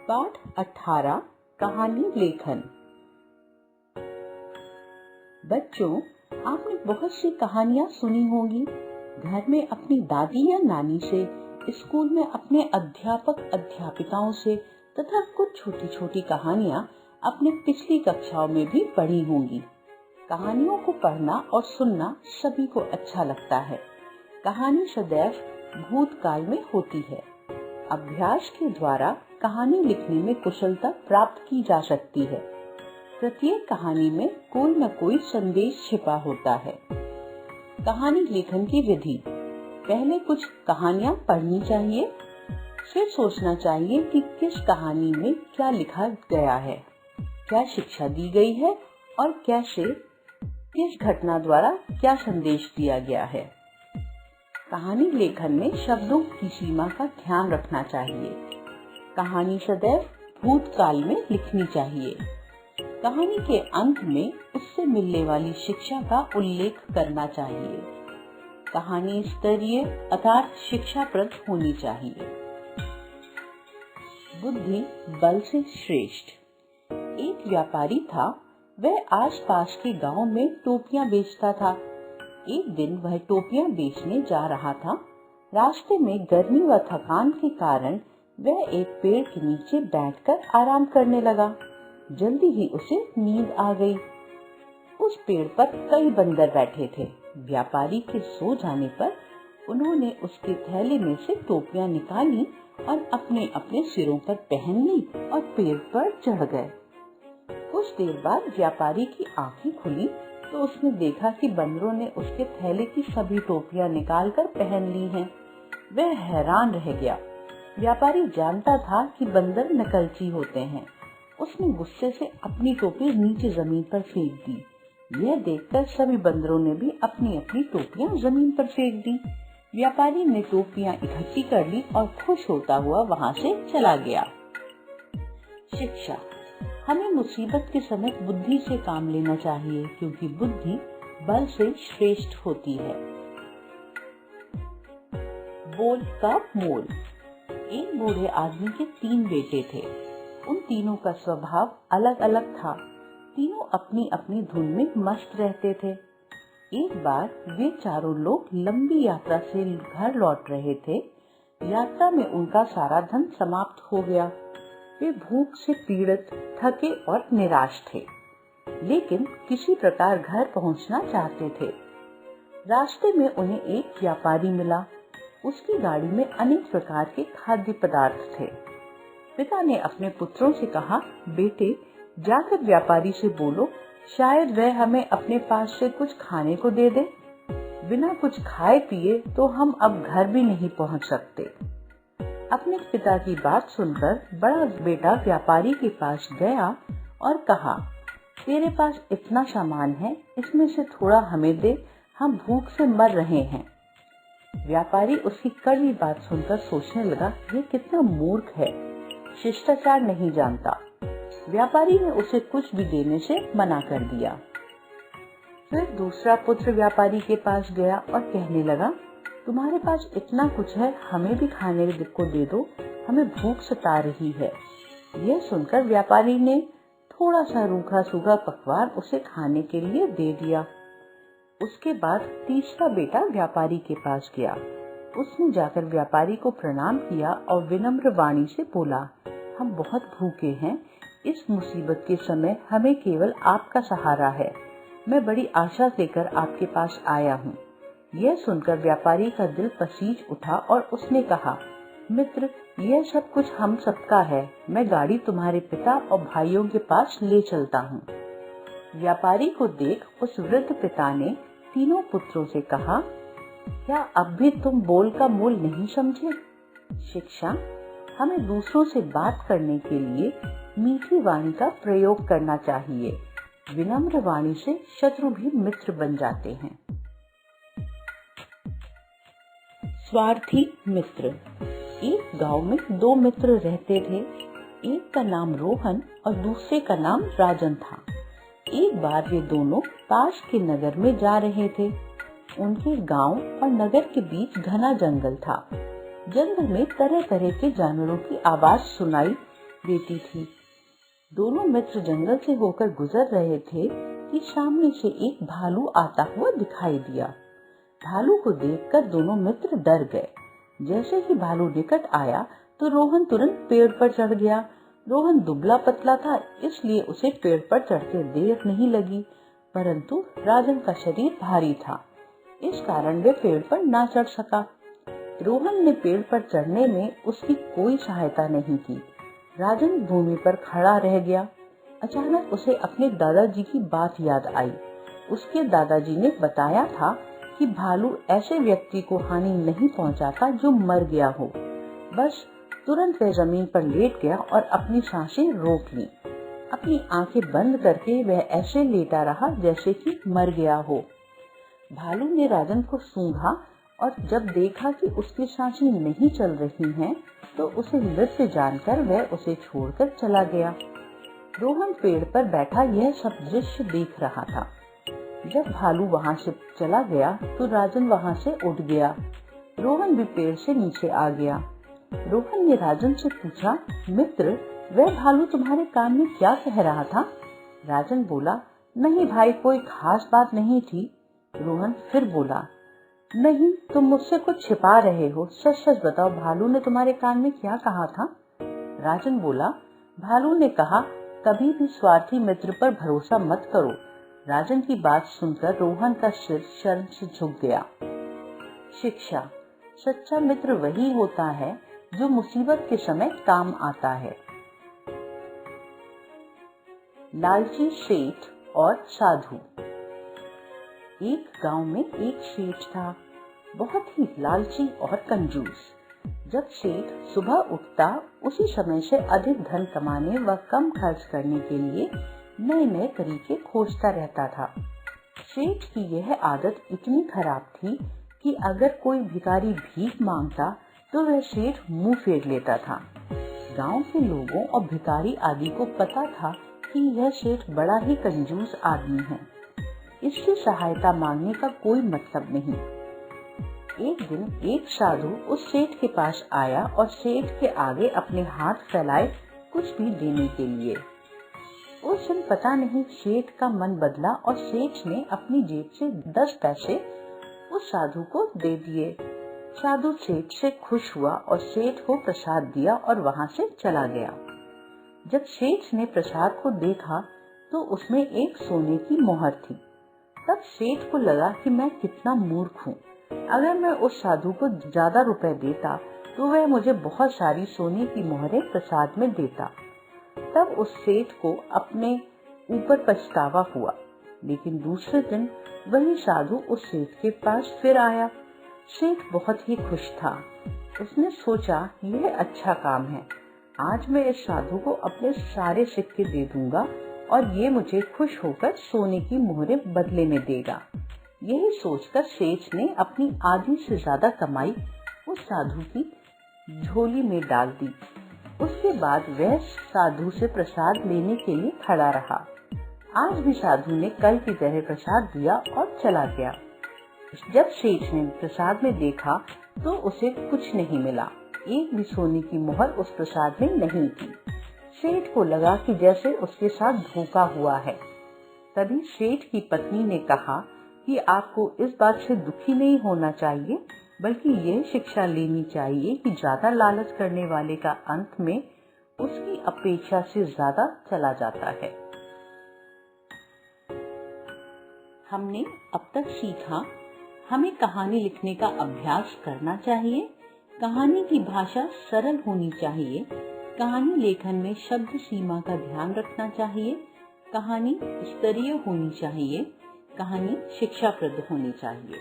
पाठ 18 कहानी लेखन। बच्चों, आपने बहुत सी कहानियाँ सुनी होंगी। घर में अपनी दादी या नानी से, स्कूल में अपने अध्यापक अध्यापिकाओं से तथा कुछ छोटी छोटी कहानियाँ अपने पिछली कक्षाओं में भी पढ़ी होंगी। कहानियों को पढ़ना और सुनना सभी को अच्छा लगता है। कहानी सदैव भूतकाल में होती है। अभ्यास के द्वारा कहानी लिखने में कुशलता प्राप्त की जा सकती है। प्रत्येक कहानी में कोई न कोई संदेश छिपा होता है। कहानी लेखन की विधि: पहले कुछ कहानियाँ पढ़नी चाहिए, फिर सोचना चाहिए कि किस कहानी में क्या लिखा गया है, क्या शिक्षा दी गई है और कैसे, किस घटना द्वारा क्या संदेश दिया गया है। कहानी लेखन में शब्दों की सीमा का ध्यान रखना चाहिए। कहानी सदैव भूतकाल में लिखनी चाहिए। कहानी के अंत में उससे मिलने वाली शिक्षा का उल्लेख करना चाहिए। कहानी स्तरीय अर्थात शिक्षाप्रद होनी चाहिए। बुद्धि बल से श्रेष्ठ। एक व्यापारी था। वह आसपास के गांव में टोपियां बेचता था। एक दिन वह टोपियां बेचने जा रहा था। रास्ते में गर्मी व थकान के कारण वह एक पेड़ के नीचे बैठकर आराम करने लगा। जल्दी ही उसे नींद आ गई। उस पेड़ पर कई बंदर बैठे थे। व्यापारी के सो जाने पर उन्होंने उसके थैले में से टोपियां निकाली और अपने अपने सिरों पर पहन ली और पेड़ पर चढ़ गए। कुछ देर बाद व्यापारी की आंखें खुली तो उसने देखा कि बंदरों ने उसके थैले की सभी टोपियां निकालकर पहन ली हैं। वह हैरान रह गया। व्यापारी जानता था कि बंदर नकलची होते हैं। उसने गुस्से से अपनी टोपी नीचे जमीन पर फेंक दी। यह देखकर सभी बंदरों ने भी अपनी अपनी टोपियां जमीन पर फेंक दी। व्यापारी ने टोपियां इकट्ठी कर ली और खुश होता हुआ वहां से चला गया। शिक्षा: हमें मुसीबत के समय बुद्धि से काम लेना चाहिए, क्योंकि बुद्धि बल से श्रेष्ठ होती है। बोल का मोल। एक बूढ़े आदमी के 3 बेटे थे। उन तीनों का स्वभाव अलग अलग था। तीनों अपनी अपनी धुन में मस्त रहते थे। एक बार वे चारों लोग लंबी यात्रा से घर लौट रहे थे। यात्रा में उनका सारा धन समाप्त हो गया। वे भूख से पीड़ित, थके और निराश थे, लेकिन किसी प्रकार घर पहुंचना चाहते थे। रास्ते में उन्हें एक व्यापारी मिला। उसकी गाड़ी में अनेक प्रकार के खाद्य पदार्थ थे। पिता ने अपने पुत्रों से कहा, बेटे, जाकर व्यापारी से बोलो, शायद वह हमें अपने पास से कुछ खाने को दे दे। बिना कुछ खाए पिए तो हम अब घर भी नहीं पहुंच सकते। अपने पिता की बात सुनकर बड़ा बेटा व्यापारी के पास गया और कहा, तेरे पास इतना सामान है, इसमें से थोड़ा हमें दे, हम भूख से मर रहे हैं। व्यापारी उसकी कड़वी बात सुनकर सोचने लगा, ये कितना मूर्ख है, शिष्टाचार नहीं जानता। व्यापारी ने उसे कुछ भी देने से मना कर दिया। फिर दूसरा पुत्र व्यापारी के पास गया और कहने लगा, तुम्हारे पास इतना कुछ है, हमें भी खाने को दे दो, हमें भूख सता रही है। यह सुनकर व्यापारी ने थोड़ा सा रूखा सूखा पकवान उसे खाने के लिए दे दिया। उसके बाद तीसरा बेटा व्यापारी के पास गया। उसने जाकर व्यापारी को प्रणाम किया और विनम्र वाणी से बोला, हम बहुत भूखे हैं, इस मुसीबत के समय हमें केवल आपका सहारा है। मैं बड़ी आशा लेकर आपके पास आया हूँ। यह सुनकर व्यापारी का दिल पसीज उठा और उसने कहा, मित्र, यह सब कुछ हम सबका है। मैं गाड़ी तुम्हारे पिता और भाइयों के पास ले चलता हूँ। व्यापारी को देख उस वृद्ध पिता ने तीनों पुत्रों से कहा, क्या अब भी तुम बोल का मोल नहीं समझे? शिक्षा: हमें दूसरों से बात करने के लिए मीठी वाणी का प्रयोग करना चाहिए। विनम्र वाणी से शत्रु भी मित्र बन जाते हैं। स्वार्थी मित्र। एक गांव में 2 मित्र रहते थे। एक का नाम रोहन और दूसरे का नाम राजन था। एक बार वे दोनों पास के नगर में जा रहे थे। उनके गांव और नगर के बीच घना जंगल था। जंगल में तरह तरह के जानवरों की आवाज सुनाई बेटी थी। दोनों मित्र जंगल से होकर गुजर रहे थे कि सामने से एक भालू आता हुआ दिखाई दिया। भालू को देखकर दोनों मित्र डर गए। जैसे ही भालू निकट आया तो रोहन तुरंत पेड़ पर चढ़ गया। रोहन दुबला पतला था, इसलिए उसे पेड़ पर चढ़ते देर नहीं लगी, परंतु राजन का शरीर भारी था, इस कारण वे पेड़ पर ना चढ़ सका। रोहन ने पेड़ पर चढ़ने में उसकी कोई सहायता नहीं की। राजन भूमि पर खड़ा रह गया। अचानक उसे अपने दादाजी की बात याद आई। उसके दादाजी ने बताया था कि भालू ऐसे व्यक्ति को हानि नहीं पहुंचाता जो मर गया हो। बस तुरंत वह जमीन पर लेट गया और अपनी सांसें रोक ली। अपनी आंखें बंद करके वह ऐसे लेटा रहा जैसे कि मर गया हो। भालू ने राजन को सूंघा और जब देखा कि उसकी सांसें नहीं चल रही हैं, तो उसे मृत जानकर वह उसे छोड़कर चला गया। रोहन पेड़ पर बैठा यह सब दृश्य देख रहा था। जब भालू वहां से चला गया तो राजन वहां से उठ गया। रोहन भी पेड़ से नीचे आ गया। रोहन ने राजन से पूछा, मित्र, वह भालू तुम्हारे कान में क्या कह रहा था? राजन बोला, नहीं भाई, कोई खास बात नहीं थी। रोहन फिर बोला, नहीं, तुम मुझसे कुछ छिपा रहे हो, सच सच बताओ, भालू ने तुम्हारे कान में क्या कहा था? राजन बोला, भालू ने कहा, कभी भी स्वार्थी मित्र पर भरोसा मत करो। राजन की बात सुनकर रोहन का सिर शर्म से झुक गया। शिक्षा: सच्चा मित्र वही होता है जो मुसीबत के समय काम आता है। लालची सेठ और साधु। एक गांव में एक सेठ था, बहुत ही लालची और कंजूस। जब सेठ सुबह उठता, उसी समय से अधिक धन कमाने व कम खर्च करने के लिए नए नए तरीके खोजता रहता था। सेठ की यह आदत इतनी खराब थी कि अगर कोई भिखारी भीख मांगता तो वह सेठ मुंह फेर लेता था। गांव के लोगों और भिखारी आदि को पता था कि यह सेठ बड़ा ही कंजूस आदमी है, इसकी सहायता मांगने का कोई मतलब नहीं। एक दिन एक साधु उस सेठ के पास आया और सेठ के आगे अपने हाथ फैलाए कुछ भी देने के लिए। उस दिन पता नहीं सेठ का मन बदला और सेठ ने अपनी जेब से 10 पैसे उस साधु को दे दिए। साधु सेठ से खुश हुआ और सेठ को प्रसाद दिया और वहां से चला गया। जब सेठ ने प्रसाद को देखा तो उसमें एक सोने की मोहर थी। तब सेठ को लगा कि मैं कितना मूर्ख हूँ। अगर मैं उस साधु को ज्यादा रुपए देता तो वह मुझे बहुत सारी सोने की मोहरें प्रसाद में देता। तब उस सेठ को अपने ऊपर पछतावा हुआ। लेकिन दूसरे दिन वही साधु उस सेठ के पास फिर आया। सेठ बहुत ही खुश था। उसने सोचा, यह अच्छा काम है, आज मैं इस साधु को अपने सारे सिक्के दे दूंगा और ये मुझे खुश होकर सोने की मोहरें बदले में देगा। यही सोचकर सेठ ने अपनी आधी से ज्यादा कमाई उस साधु की झोली में डाल दी। उसके बाद वह साधु से प्रसाद लेने के लिए खड़ा रहा। आज भी साधु ने कल की तरह प्रसाद दिया और चला गया। जब सेठ ने प्रसाद में देखा तो उसे कुछ नहीं मिला। एक भी सोने की मोहर उस प्रसाद में नहीं थी। सेठ को लगा कि जैसे उसके साथ धोखा हुआ है। तभी सेठ की पत्नी ने कहा कि आपको इस बात से दुखी नहीं होना चाहिए, बल्कि यह शिक्षा लेनी चाहिए कि ज्यादा लालच करने वाले का अंत में उसकी अपेक्षा से ज्यादा चला जाता है। हमने अब तक सीखा, हमें कहानी लिखने का अभ्यास करना चाहिए। कहानी की भाषा सरल होनी चाहिए। कहानी लेखन में शब्द सीमा का ध्यान रखना चाहिए। कहानी स्तरीय होनी चाहिए। कहानी शिक्षाप्रद होनी चाहिए।